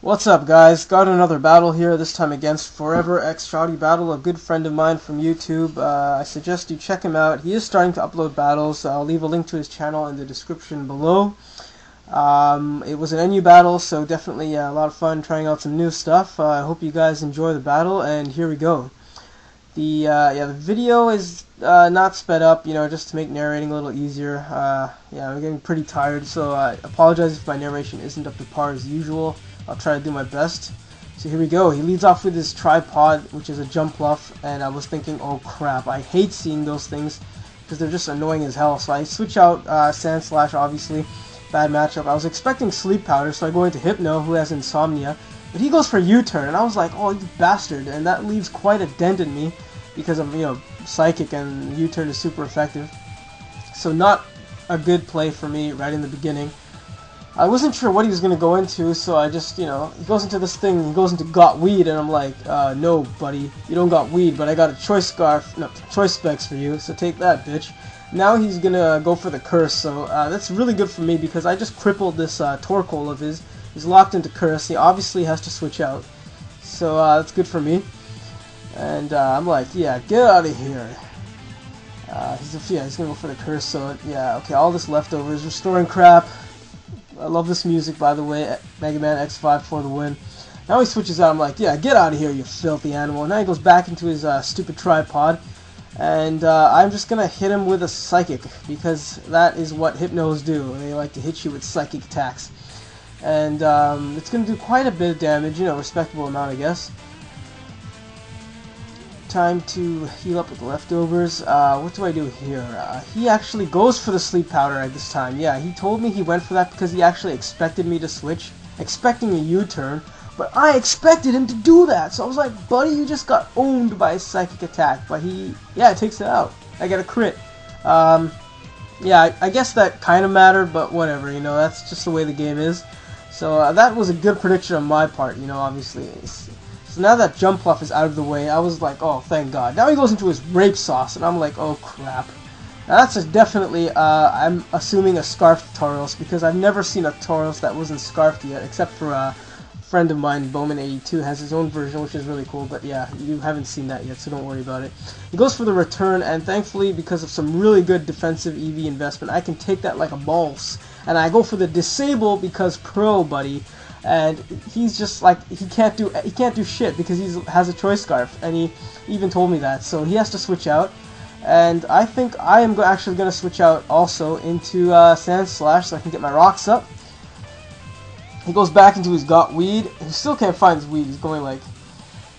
What's up, guys? Got another battle here, this time against ForeverXShoddyBattle, a good friend of mine from YouTube. I suggest you check him out. He is starting to upload battles, so I'll leave a link to his channel in the description below. It was an NU battle, so definitely a lot of fun trying out some new stuff. I hope you guys enjoy the battle, and here we go. The video is not sped up, just to make narrating a little easier. I'm getting pretty tired, so I apologize if my narration isn't up to par as usual. I'll try to do my best. So here we go. He leads off with his tripod, which is a jump bluff, and I was thinking, oh crap, I hate seeing those things because they're just annoying as hell. So I switch out Sand Slash, obviously. Bad matchup. I was expecting Sleep Powder, so I go into Hypno, who has Insomnia, but he goes for U-turn, and I was like, oh, you bastard, and that leaves quite a dent in me because of, Psychic, and U-turn is super effective. So not a good play for me right in the beginning. I wasn't sure what he was going to go into, so I just, he goes into this thing, he goes into Got Weed, and I'm like, no, buddy, you don't got weed, but I got a choice specs for you, so take that, bitch. Now he's going to go for the curse, so that's really good for me, because I just crippled this Torkoal of his. He's locked into curse, he obviously has to switch out, so that's good for me. And I'm like, yeah, get out of here. He's going to go for the curse, so yeah, okay, all this leftovers, restoring crap. I love this music, by the way. Mega Man X5 for the win. Now he switches out. I'm like, yeah, get out of here, you filthy animal. Now he goes back into his stupid tripod. And I'm just going to hit him with a Psychic, because that is what Hypnos do. They like to hit you with Psychic attacks. And it's going to do quite a bit of damage, respectable amount, I guess. Time to heal up with the leftovers. What do I do here? He actually goes for the Sleep Powder at this time. Yeah, he told me he went for that because he actually expected me to switch, expecting a U-turn, but I expected him to do that. So I was like, buddy, you just got owned by a Psychic attack. But it takes it out. I get a crit. I guess that kind of mattered, but whatever, that's just the way the game is. So that was a good prediction on my part, obviously. So now that jump bluff is out of the way, I was like, oh, thank God. Now he goes into his rape sauce, and I'm like, oh, crap. Now that's definitely, I'm assuming a Scarfed Tauros, because I've never seen a Tauros that wasn't Scarfed yet, except for a friend of mine, Bowman82, has his own version, which is really cool, but yeah, you haven't seen that yet, so don't worry about it. He goes for the return, and thankfully, because of some really good defensive EV investment, I can take that like a boss, and I go for the disable because pro, buddy. And he's just like, he can't do shit because he has a choice scarf, and he even told me that, so he has to switch out. And I think I am actually going to switch out also into Sand Slash so I can get my rocks up. He goes back into his Got Weed. He still can't find his weed. He's going like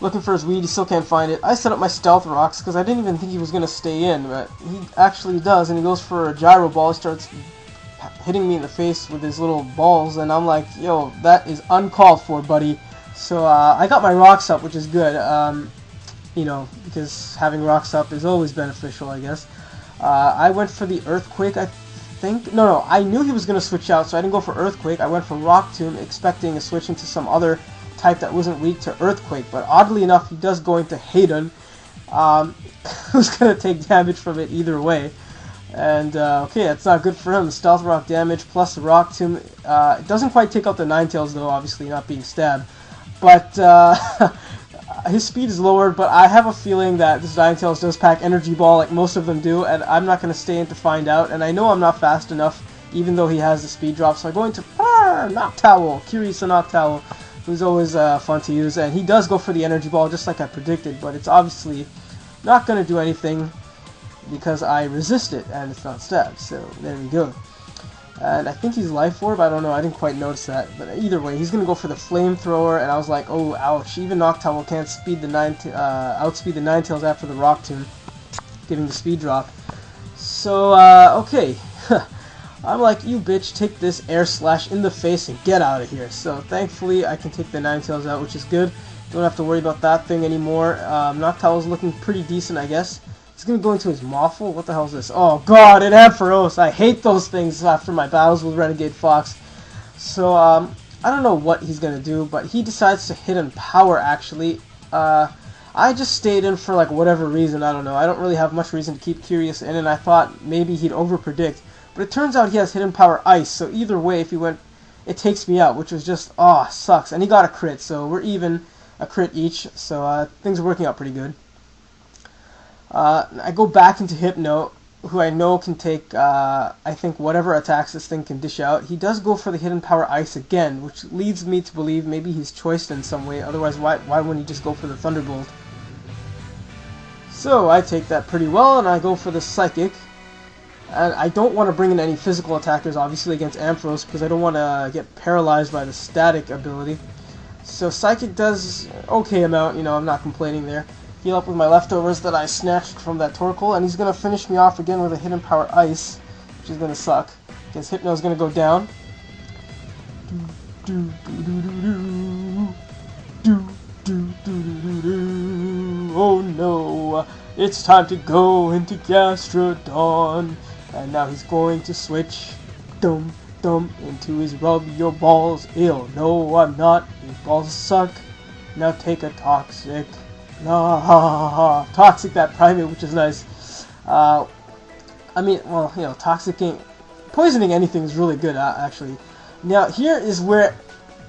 looking for his weed. He still can't find it. I set up my stealth rocks because I didn't even think he was going to stay in, but he actually does, and he goes for a gyro ball. He starts hitting me in the face with his little balls, and I'm like, yo, that is uncalled for, buddy. So I got my rocks up, which is good, because having rocks up is always beneficial, I guess. I went for the Earthquake, I think. No, I knew he was going to switch out, so I didn't go for Earthquake. I went for Rock Tomb, expecting a switch into some other type that wasn't weak to Earthquake, but oddly enough, he does go into Hayden, who's going to take damage from it either way. And, okay, that's not good for him. Stealth Rock damage plus the Rock Tomb. It doesn't quite take out the Ninetales, though, obviously not being stabbed. But, his speed is lowered, but I have a feeling that this Ninetales does pack Energy Ball like most of them do, and I'm not going to stay in to find out. And I know I'm not fast enough, even though he has the speed drop, so I go into Noctowl, Kirisa Noctowl, who's always fun to use. And he does go for the Energy Ball, just like I predicted, but it's obviously not going to do anything, because I resist it, and it's not stabbed, so there we go. And I think he's Life Orb, I don't know, I didn't quite notice that, but either way, he's gonna go for the Flamethrower, and I was like, oh, ouch, even Noctowl can't outspeed the Ninetales after the Rock Tomb, giving the speed drop. So, okay, I'm like, you bitch, take this Air Slash in the face and get out of here. So, thankfully, I can take the Ninetales out, which is good. Don't have to worry about that thing anymore. Noctowl's looking pretty decent, I guess. He's going to go into his Mothful. What the hell is this? Oh, God, an Ampharos. I hate those things after my battles with Renegade Fox. So, I don't know what he's going to do, but he decides to hit in Power, actually. I just stayed in for, like, whatever reason. I don't know. I don't really have much reason to keep Curious in, and I thought maybe he'd overpredict. But it turns out he has Hidden Power Ice, so either way, if he went it takes me out, which was just, oh, sucks. And he got a crit, so we're even, a crit each, so things are working out pretty good. I go back into Hypno, who I know can take, I think, whatever attacks this thing can dish out. He does go for the Hidden Power Ice again, which leads me to believe maybe he's choiced in some way. Otherwise, why wouldn't he just go for the Thunderbolt? So I take that pretty well, and I go for the Psychic. And I don't want to bring in any physical attackers, obviously, against Ampharos, because I don't want to get paralyzed by the static ability. So Psychic does okay amount, you know, I'm not complaining there. Heal up with my leftovers that I snatched from that Torkoal, and he's going to finish me off again with a Hidden Power Ice, which is going to suck, because Hypno's going to go down. Oh no, it's time to go into Gastrodon, and now he's going to switch into his Rub Your Balls Ill. No, I'm not, his balls suck. Now take a Toxic. Toxic that Primate, which is nice. I mean, well, you know, poisoning anything is really good, actually. Now, here is where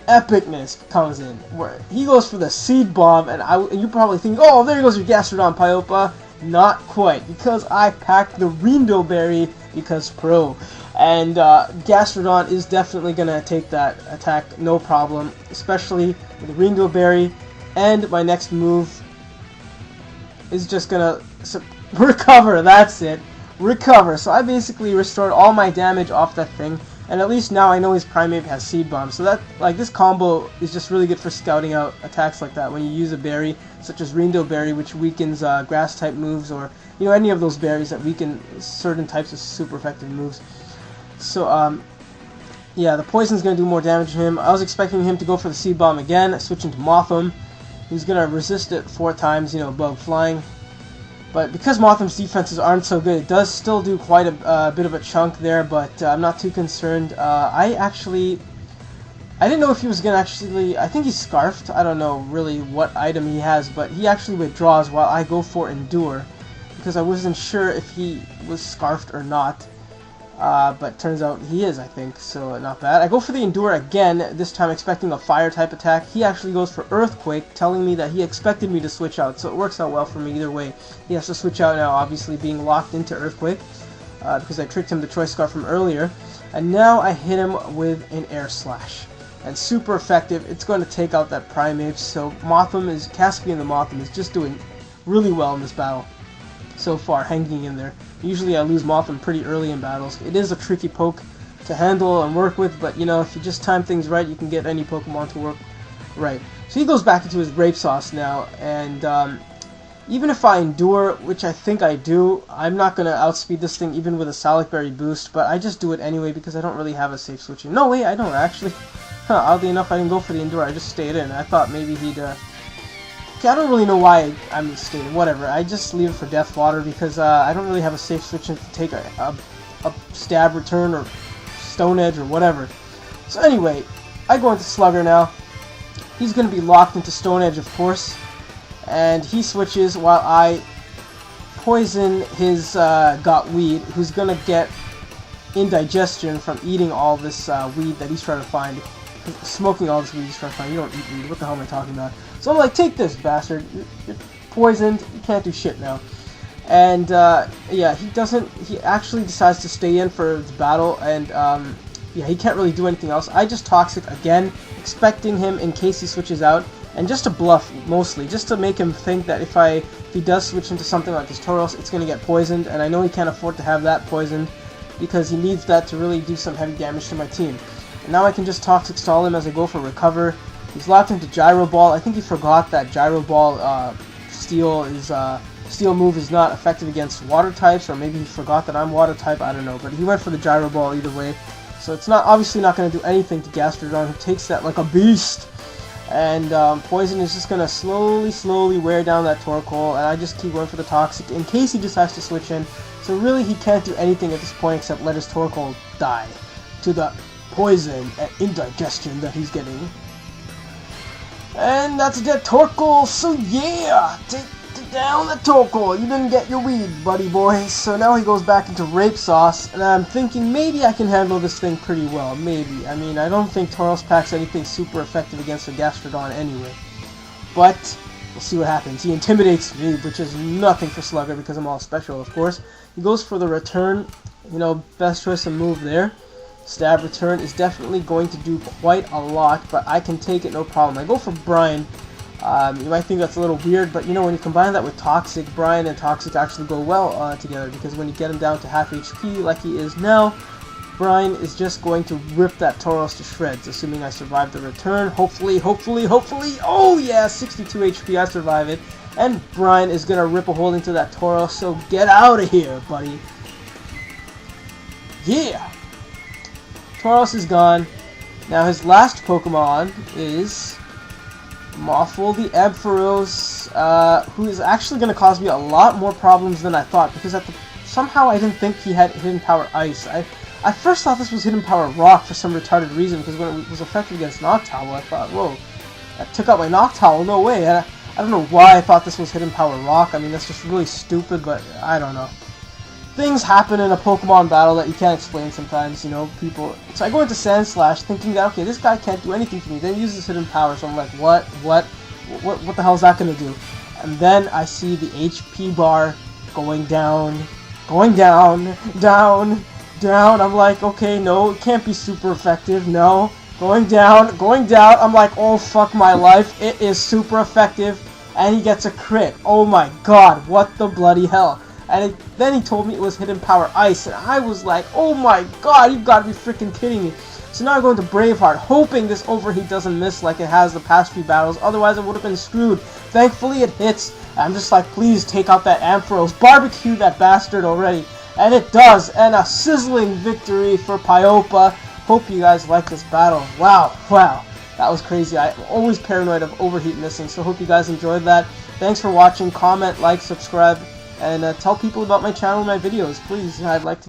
epicness comes in, where he goes for the Seed Bomb, and you probably think, oh, there goes your Gastrodon, Paiopa. Not quite, because I packed the Rindo Berry, because pro. And Gastrodon is definitely going to take that attack, no problem, especially with the Rindo Berry, and my next move is just gonna recover. That's it, recover. So I basically restored all my damage off that thing, and at least now I know his Primate has Seed Bomb. So that, like, this combo is just really good for scouting out attacks like that when you use a berry such as Rindo Berry, which weakens grass type moves, or you know, any of those berries that weaken certain types of super effective moves. So yeah, the poison's gonna do more damage to him. I was expecting him to go for the Seed Bomb again, switching to Mothim. He's going to resist it 4 times, you know, above flying. But because Mothim's defenses aren't so good, it does still do quite a bit of a chunk there, but I'm not too concerned. I didn't know if he was going to actually, I think he's Scarfed. I don't know really what item he has, but he actually withdraws while I go for Endure, because I wasn't sure if he was Scarfed or not. But turns out he is, I think, so not bad. I go for the Endure again, this time expecting a fire type attack. He actually goes for Earthquake, telling me that he expected me to switch out, so it works out well for me either way. He has to switch out now, obviously being locked into Earthquake, because I tricked him to Choice Scarf from earlier. And now I hit him with an Air Slash. And super effective, it's going to take out that Primate, so Caspian the Mothim is just doing really well in this battle so far, hanging in there. Usually I lose Mothim pretty early in battles. It is a tricky poke to handle and work with, but you know, if you just time things right, you can get any Pokemon to work right. So he goes back into his Grape Sauce now, and even if I Endure, which I think I do, I'm not going to outspeed this thing even with a Salic Berry boost, but I just do it anyway because I don't really have a safe switching. No, wait, I don't actually. Oddly enough, I didn't go for the Endure, I just stayed in. I thought maybe he'd I don't really know why I'm staying. Whatever. I just leave it for Death Water because I don't really have a safe switch to take a stab return or Stone Edge or whatever. So anyway, I go into Slugger now. He's going to be locked into Stone Edge, of course, and he switches while I poison his Gotweed, who's going to get indigestion from eating all this weed that he's trying to find. Smoking all this weed he's trying to find. You don't eat weed. What the hell am I talking about? So I'm like, take this, bastard. You're poisoned. You can't do shit now. And yeah, he actually decides to stay in for the battle, and yeah, he can't really do anything else. I just Toxic again, expecting him in case he switches out, and just to bluff mostly, just to make him think that if he does switch into something like his Tauros, it's going to get poisoned, and I know he can't afford to have that poisoned because he needs that to really do some heavy damage to my team. And now I can just Toxic Stall him as I go for Recover. He's locked into Gyro Ball. I think he forgot that Gyro Ball Steel move is not effective against Water types, or maybe he forgot that I'm Water type, I don't know. But he went for the Gyro Ball either way. So it's obviously not going to do anything to Gastrodon, who takes that like a beast. And Poison is just going to slowly wear down that Torkoal, and I just keep going for the Toxic in case he decides to switch in. So really he can't do anything at this point except let his Torkoal die to the poison and indigestion that he's getting. And that's a dead Torkoal, so yeah! Take Down the Toko! You didn't get your weed, buddy boy. So now he goes back into rape sauce, and I'm thinking maybe I can handle this thing pretty well. Maybe. I mean, I don't think Tauros packs anything super effective against a Gastrodon anyway. But we'll see what happens. He intimidates me, which is nothing for Slugger because I'm all special, of course. He goes for the return. You know, best choice of move there. Stab return is definitely going to do quite a lot, but I can take it no problem. I go for Brine. You might think that's a little weird, but you know, when you combine that with Toxic, Brine and Toxic actually go well together, because when you get him down to half HP like he is now, Brine is just going to rip that Tauros to shreds, assuming I survive the return. Hopefully, hopefully, hopefully. Oh yeah, 62 HP, I survive it. And Brine is going to rip a hole into that Tauros, so get out of here, buddy. Yeah! Tauros is gone. Now his last Pokemon is Mothful the Ampharos, who is actually going to cause me a lot more problems than I thought, because somehow I didn't think he had Hidden Power Ice. I first thought this was Hidden Power Rock for some retarded reason, because when it was effective against Noctowl, I thought, whoa, that took out my Noctowl, no way. And I don't know why I thought this was Hidden Power Rock. I mean, that's just really stupid, but I don't know. Things happen in a Pokemon battle that you can't explain sometimes, you know, people. So I go into Sandslash thinking that, okay, this guy can't do anything to me. Then he uses Hidden Power, so I'm like, what the hell is that going to do? And then I see the HP bar going down, down. I'm like, okay, no, it can't be super effective, no. Going down. I'm like, oh, fuck my life. It is super effective, and he gets a crit. Oh my god, what the bloody hell. And then he told me it was Hidden Power Ice, and I was like, oh my god, you've got to be freaking kidding me. So now I go into Braveheart, hoping this overheat doesn't miss like it has the past few battles, otherwise I would have been screwed. Thankfully it hits, and I'm just like, please take out that Ampharos, barbecue that bastard already. And it does, and a sizzling victory for Paiopa. Hope you guys like this battle. Wow, that was crazy. I'm always paranoid of overheat missing, so hope you guys enjoyed that. Thanks for watching, comment, like, subscribe, and tell people about my channel and my videos, please. I'd like to